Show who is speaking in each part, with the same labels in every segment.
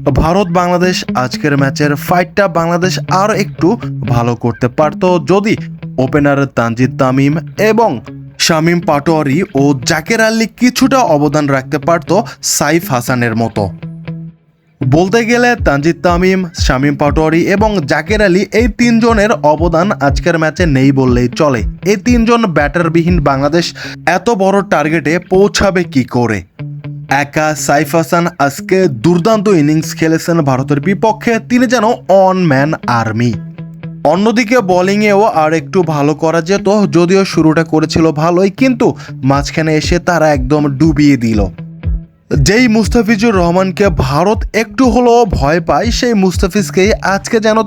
Speaker 1: ভারত বাংলাদেশ আজকের ম্যাচের ফাইটটা বাংলাদেশ আরও একটু ভালো করতে পারত যদি ওপেনার তানজিদ তামিম এবং শামীম পাটোয়ারি ও জাকের আলী কিছুটা অবদান রাখতে পারত সাইফ হাসানের মতো। বলতে গেলে তানজিদ তামিম, শামীম পাটোয়ারি এবং জাকের আলী এই তিনজনের অবদান আজকের ম্যাচে নেই বললেই চলে। এই তিনজন ব্যাটারবিহীন বাংলাদেশ এত বড় টার্গেটে পৌঁছাবে কি করে? একা সাইফ হাসান আজকে দুর্দান্ত ইনিংস খেলেছেন ভারতের বিপক্ষে, তিনি যেন অন ম্যান আর্মি। অন্যদিকে বোলিংয়েও আর একটু ভালো করা যেত, যদিও শুরুটা করেছিল ভালোই, কিন্তু মাঝখানে এসে তারা একদম ডুবিয়ে দিল। যেই মুস্তাফিজুর রহমানকে ভারত একটু হলেও ভয় পায়, সেই মুস্তাফিজকেই আজকে যেন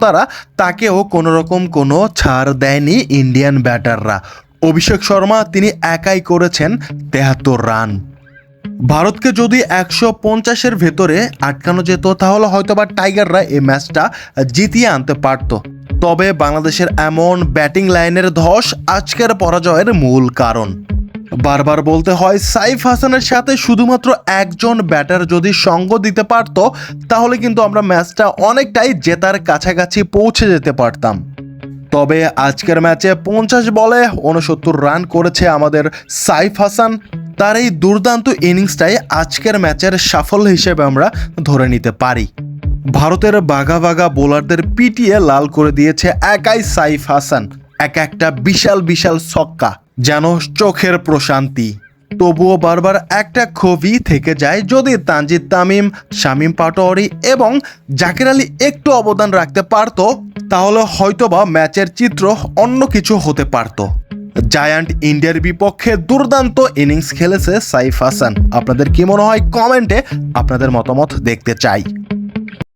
Speaker 1: তাকেও কোনোরকম কোনো ছাড় দেয়নি ইন্ডিয়ান ব্যাটাররা। অভিষেক শর্মা তিনি একাই করেছেন 73 রান। ভারতকে যদি 150-এর ভেতরে আটকানো যেত তাহলে হয়তোবা টাইগাররা এই ম্যাচটা জিতিয়ে আনতে পারত। তবে বাংলাদেশের এমন ব্যাটিং লাইনের ধস আজকের পরাজয়ের মূল কারণ। বারবার বলতে হয়, সাইফ হাসানের সাথে শুধুমাত্র একজন ব্যাটার যদি সঙ্গ দিতে পারত তাহলে কিন্তু আমরা ম্যাচটা অনেকটাই জেতার কাছাকাছি পৌঁছে যেতে পারতাম। তবে আজকের ম্যাচে 50 বলে 69 রান করেছে আমাদের সাইফ হাসান। তার এই দুর্দান্ত ইনিংসটাই আজকের ম্যাচের সাফল্য হিসেবে আমরা ধরে নিতে পারি। ভারতের বাঘা বাঘা বোলারদের পিটিয়ে লাল করে দিয়েছে একাই সাইফ হাসান। একটা বিশাল বিশাল ছক্কা, যেন চোখের প্রশান্তি। তবুও বারবার একটা ক্ষোভই থেকে যায়, যদি তানজিদ তামিম, শামীম পাটোয়ারি এবং জাকের আলী একটু অবদান রাখতে পারত তাহলে হয়তোবা ম্যাচের চিত্র অন্য কিছু হতে পারত। জায়ান্ট ইন্ডিয়ার বিপক্ষে দুর্দান্ত ইনিংস খেলেছে সাইফ হাসান। আপনাদের কি মনে হয়? কমেন্টে আপনাদের মতামত দেখতে চাই।